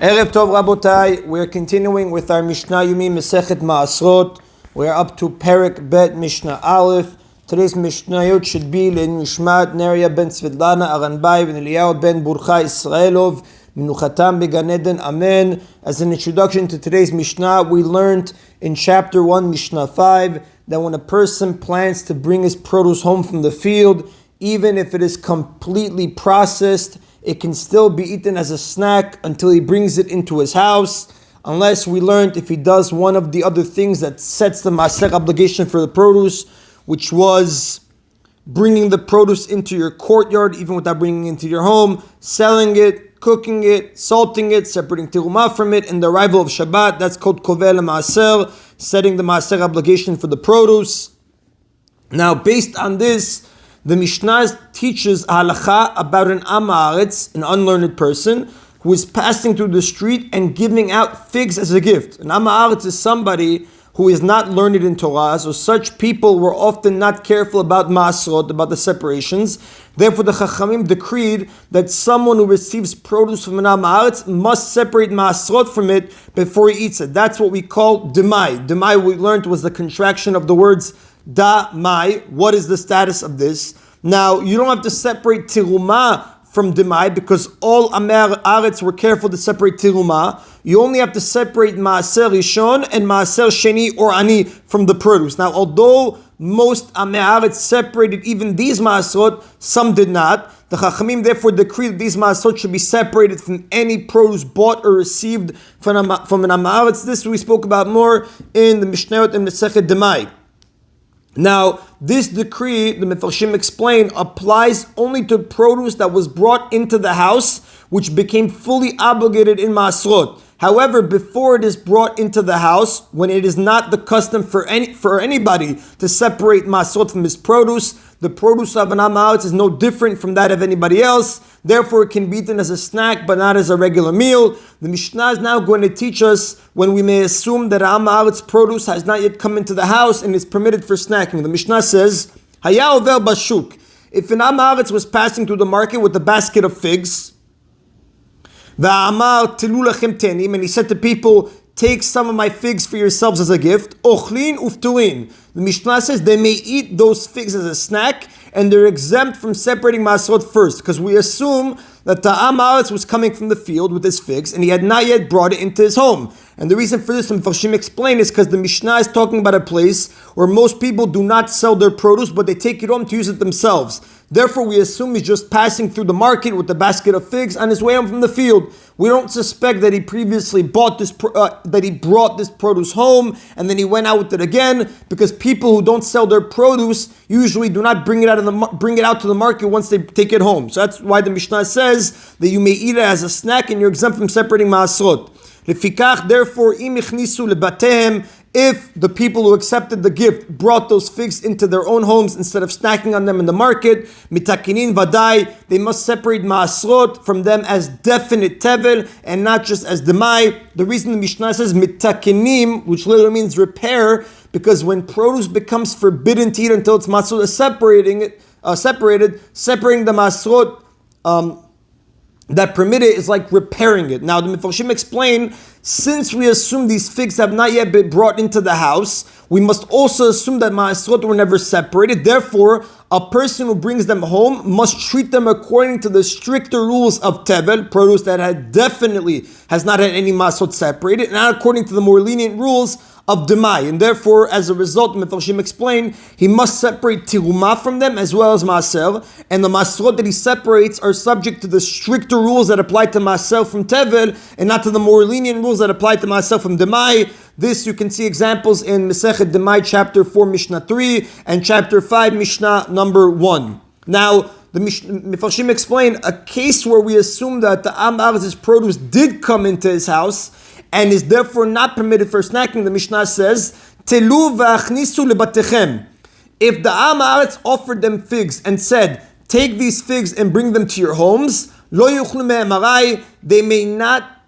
Erev Tov Rabotai, we're continuing with our Mishna Yomi Masechet Maasrot. We're up to Perek Bet Mishna Aleph. Today's Mishnayot should be Nishmat Neria ben Svedlana Aranbai ben Eliyahu ben Burcha Israelov Minuchatam Began Eden Amen. As an introduction to today's Mishnah, we learned in chapter 1, Mishnah 5, that when a person plans to bring his produce home from the field, even if it is completely processed, it can still be eaten as a snack until he brings it into his house, unless we learned if he does one of the other things that sets the Maaser obligation for the produce, which was bringing the produce into your courtyard, even without bringing it into your home, selling it, cooking it, salting it, separating tirumah from it, and the arrival of Shabbat. That's called kovel maaser, setting the Maaser obligation for the produce. Now, based on this, the Mishnah teaches a halacha about an Am Haaretz, an unlearned person, who is passing through the street and giving out figs as a gift. An Am Haaretz is somebody who is not learned in Torah, so such people were often not careful about Maasrot, about the separations. Therefore, the Chachamim decreed that someone who receives produce from an Am Haaretz must separate Maasrot from it before he eats it. That's what we call demai. Demai, we learned, was the contraction of the words da mai. What is the status of this? Now, you don't have to separate tirumah from demai because all Amei Haaretz were careful to separate tirumah. You only have to separate maaser rishon and maaser sheni or ani from the produce. Now, although most Amei Haaretz separated even these maasrot, some did not. The Chachamim therefore decreed that these maasrot should be separated from any produce bought or received from an Amei Haaretz. This we spoke about more in the Mishnayot and Masechet Demai. Now, this decree, the Mefarshim explain, applies only to produce that was brought into the house, which became fully obligated in Maasrot. However, before it is brought into the house, when it is not the custom for anybody to separate Maasrot from his produce, the produce of an Am Haaretz is no different from that of anybody else. Therefore, it can be eaten as a snack, but not as a regular meal. The Mishnah is now going to teach us when we may assume that Am Haaretz produce has not yet come into the house and is permitted for snacking. The Mishnah says, Haya over bashuk. If an Am Haaretz was passing through the market with a basket of figs, Va'amar tilu lachem tenim, and he said to people, take some of my figs for yourselves as a gift. Ochlin ufturin. The Mishnah says they may eat those figs as a snack, and they're exempt from separating Maasrot first, because we assume that the Am Haaretz was coming from the field with his figs, and he had not yet brought it into his home. And the reason for this, and Mefarshim explain, is because the Mishnah is talking about a place where most people do not sell their produce, but they take it home to use it themselves. Therefore, we assume he's just passing through the market with a basket of figs on his way home from the field. We don't suspect that he previously brought this produce home and then he went out with it again, because people who don't sell their produce usually do not bring it out to the market once they take it home. So that's why the Mishnah says that you may eat it as a snack and you're exempt from separating Maasrot. Lefikach, therefore, im ichnisu lebatehem, if the people who accepted the gift brought those figs into their own homes instead of snacking on them in the market, mitakinin vadai, they must separate maasrot from them as definite tevel and not just as demai. The reason the Mishnah says mitakinim, which literally means repair, because when produce becomes forbidden to eat until it's maasrot is separating the maasrot that permit it is like repairing it. Now, the Mefarshim explain, since we assume these figs have not yet been brought into the house, we must also assume that Maasrot were never separated. Therefore, a person who brings them home must treat them according to the stricter rules of Tevel, produce that has not had any Maasrot separated, and not according to the more lenient rules of Demai. And therefore, as a result, Mefarshim explain, he must separate Tirumah from them as well as Maaser, and the Maasrot that he separates are subject to the stricter rules that apply to Maaser from Tevel and not to the more lenient rules that apply to Maaser from Demai. This you can see examples in Masechet Demai chapter 4 Mishnah 3 and chapter 5 Mishnah number 1. Now, the Mefarshim explain a case where we assume that the Am Haaretz's produce did come into his house and is therefore not permitted for snacking. The Mishnah says, Telu v'achnisu lebatechem. If the Am Haaretz offered them figs and said, take these figs and bring them to your homes, lo yuchlu me'emarai, they may not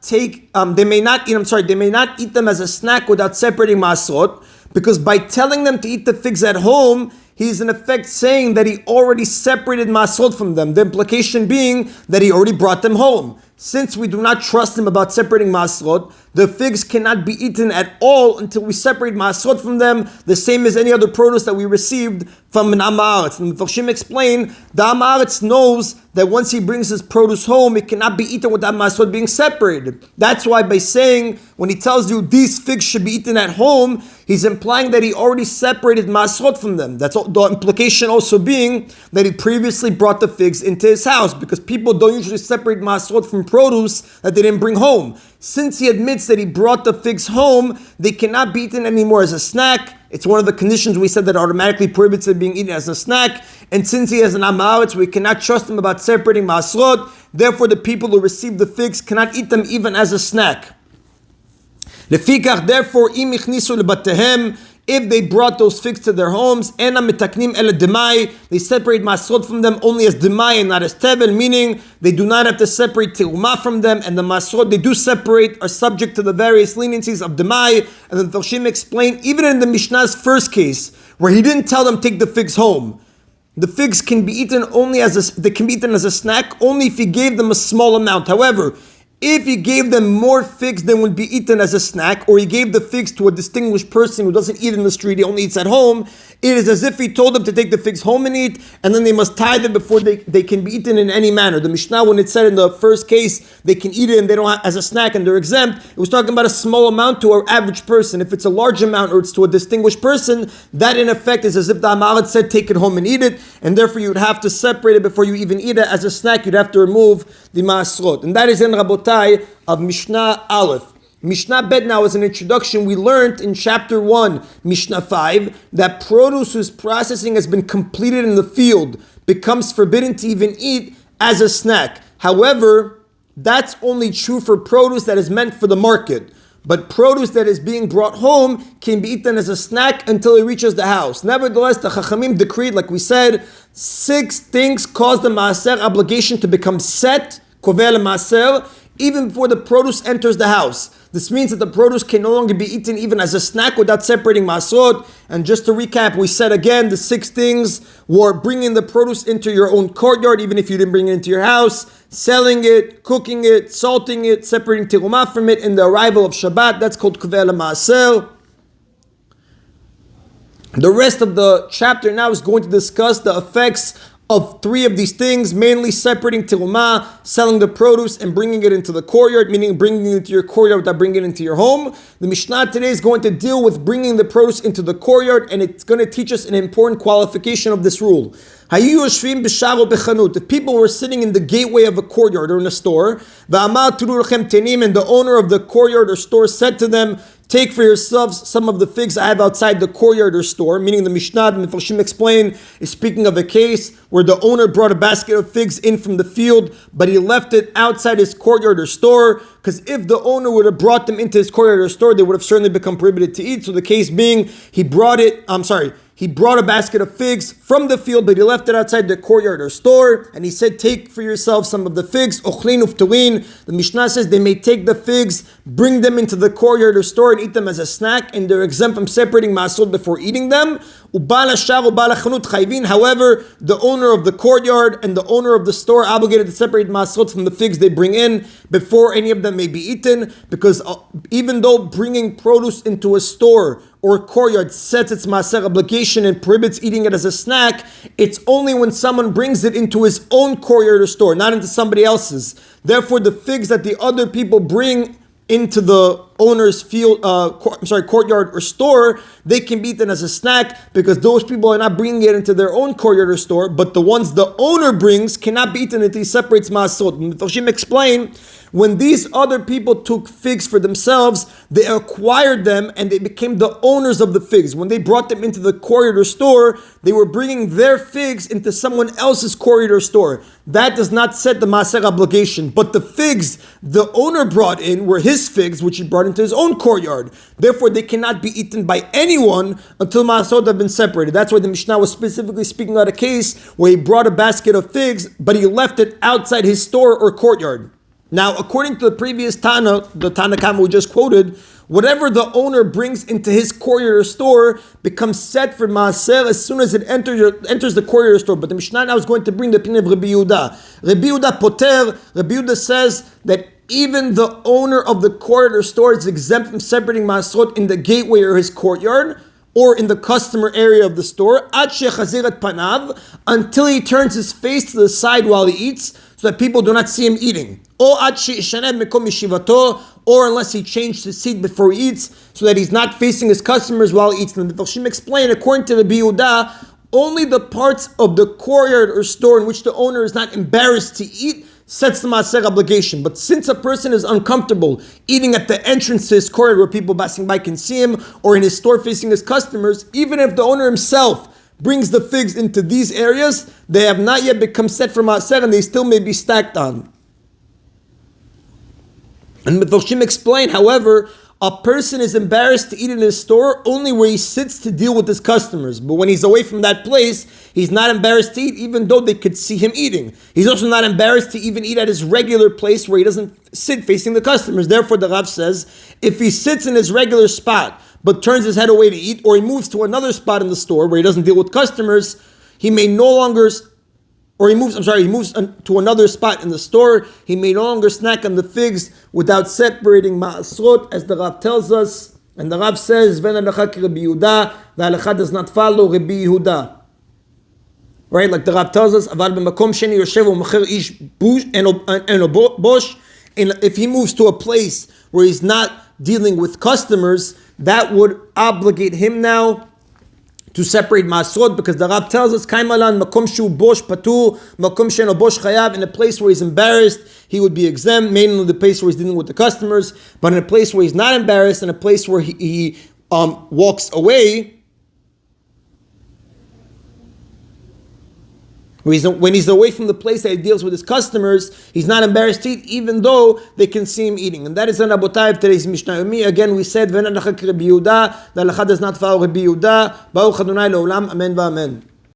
eat them as a snack without separating Maasrot, because by telling them to eat the figs at home, he's in effect saying that he already separated Maasrot from them. The implication being that he already brought them home. since we do not trust him about separating Maasrot, the figs cannot be eaten at all until we separate Maasrot from them, the same as any other produce that we received from an Am Haaretz. And the Mepharshim explain, the Am Haaretz knows that once he brings his produce home, it cannot be eaten without Maasrot being separated. That's why by saying, when he tells you these figs should be eaten at home, he's implying that he already separated Maasrot from them. That's the implication also being that he previously brought the figs into his house, because people don't usually separate Maasrot from produce that they didn't bring home. Since he admits that he brought the figs home, they cannot be eaten anymore as a snack. It's one of the conditions we said that automatically prohibits it being eaten as a snack. And since he has an Am Haaretz, we cannot trust him about separating Maasrot. Therefore, the people who receive the figs cannot eat them even as a snack. Lefikach, therefore, im ichnisu lebatehem, if they brought those figs to their homes, ena mitaknim ele demai, they separate Maasrot from them only as demai and not as tevel, meaning they do not have to separate teruma from them, and the Maasrot they do separate are subject to the various leniencies of demai. And then Mepharshim explain, even in the Mishnah's first case, where he didn't tell them take the figs home, the figs can be eaten only as a snack only if he gave them a small amount. However, if he gave them more figs than would be eaten as a snack, or he gave the figs to a distinguished person who doesn't eat in the street, he only eats at home, it is as if he told them to take the figs home and eat, and then they must tie them before they can be eaten in any manner. The Mishnah, when it said in the first case, they can eat it and they don't have, as a snack and they're exempt, it was talking about a small amount to an average person. If it's a large amount or it's to a distinguished person, that in effect is as if the Am Haaretz said, take it home and eat it, and therefore you would have to separate it before you even eat it. As a snack, you'd have to remove the Maasrot. And that is in Rabotai of Mishnah Aleph. Mishnah Bet now, as an introduction, we learned in chapter 1, Mishnah 5, that produce whose processing has been completed in the field becomes forbidden to even eat as a snack. However, that's only true for produce that is meant for the market. But produce that is being brought home can be eaten as a snack until it reaches the house. Nevertheless, the Chachamim decreed, like we said, 6 things cause the Maaser obligation to become set, Kovel Maaser, even before the produce enters the house. This means that the produce can no longer be eaten even as a snack without separating Maasrot. And just to recap, we said again, the 6 things were bringing the produce into your own courtyard, even if you didn't bring it into your house, selling it, cooking it, salting it, separating teruma from it in the arrival of Shabbat. That's called Kovel Maaser. The rest of the chapter now is going to discuss the effects of 3 of these things, mainly separating teruma, selling the produce, and bringing it into the courtyard, meaning bringing it into your courtyard without bringing it into your home. The Mishnah today is going to deal with bringing the produce into the courtyard, and it's going to teach us an important qualification of this rule. If people were sitting in the gateway of a courtyard or in a store, and the owner of the courtyard or store said to them, take for yourselves some of the figs I have outside the courtyard or store, meaning the Mishnah, the Mepharshim explain, is speaking of a case where the owner brought a basket of figs in from the field, but he left it outside his courtyard or store, because if the owner would have brought them into his courtyard or store, they would have certainly become prohibited to eat. So the case being, he brought a basket of figs from the field, but he left it outside the courtyard or store, and he said, take for yourself some of the figs. The Mishnah says they may take the figs, bring them into the courtyard or store, and eat them as a snack, and they're exempt from separating Maasrot before eating them. However, the owner of the courtyard and the owner of the store are obligated to separate Maasrot from the figs they bring in before any of them may be eaten, because even though bringing produce into a store or courtyard sets its Maaser obligation and prohibits eating it as a snack, it's only when someone brings it into his own courtyard or store, not into somebody else's. Therefore, the figs that the other people bring into the owner's courtyard or store, they can be eaten as a snack, because those people are not bringing it into their own courtyard or store, but the ones the owner brings cannot be eaten until he separates Maasrot. Mepharshim explain, when these other people took figs for themselves, they acquired them and they became the owners of the figs. When they brought them into the courtyard or store, they were bringing their figs into someone else's courtyard or store. That does not set the Maaser obligation. But the figs the owner brought in were his figs, which he brought into his own courtyard. Therefore, they cannot be eaten by anyone until Maasrot have been separated. That's why the Mishnah was specifically speaking about a case where he brought a basket of figs, but he left it outside his store or courtyard. Now, according to the previous Tana, the Tana Kama we just quoted, whatever the owner brings into his courier store becomes set for Maaser as soon as it enters the courier store. But the Mishnah now is going to bring the opinion of Rabbi Yehuda. Rabbi Yehuda Poter, Rabbi Yehuda says that even the owner of the courier store is exempt from separating Maasrot in the gateway or his courtyard, or in the customer area of the store, ad shechazirat panav, until he turns his face to the side while he eats, so that people do not see him eating. Or ad she'ishanev mekom yeshivato, or unless he changed his seat before he eats, so that he's not facing his customers while he eats. And the Farshim explain, according to the Yehuda, only the parts of the courtyard or store in which the owner is not embarrassed to eat sets the maaser obligation. But since a person is uncomfortable eating at the entrance to his courtyard where people passing by can see him, or in his store facing his customers, even if the owner himself brings the figs into these areas, they have not yet become set for maaser and they still may be stacked on. And Mefarshim explain, however, a person is embarrassed to eat in his store only where he sits to deal with his customers. But when he's away from that place, he's not embarrassed to eat even though they could see him eating. He's also not embarrassed to even eat at his regular place where he doesn't sit facing the customers. Therefore, the Rav says, if he sits in his regular spot but turns his head away to eat, or he moves to another spot in the store where he doesn't deal with customers, he moves to another spot in the store, he may no longer snack on the figs without separating Maasrot, as the Rav tells us. And the Rav says, Ven halacha ki Rabbi Yehuda, the halacha does not follow Rabbi Yehuda. Right, like the Rav tells us, Aval b'makom sheni yoshev u'mecher ish bosh, and if he moves to a place where he's not dealing with customers, that would obligate him now to separate Maasrot, because the Rab tells us, Kaimalan makom shu bosh patur, makom sheno bosh chayav, in a place where he's embarrassed, he would be exempt, mainly in the place where he's dealing with the customers, but in a place where he's not embarrassed, in a place where he walks away, when he's away from the place that he deals with his customers, he's not embarrassed to eat, even though they can see him eating. And that is the Rabotai of today's Mishna Yomi. Again, we said, V'en halacha ki Rabbi Yehuda, the halacha does not follow Rabbi Yehuda. Baruch Adonai le'olam, amen v'amen.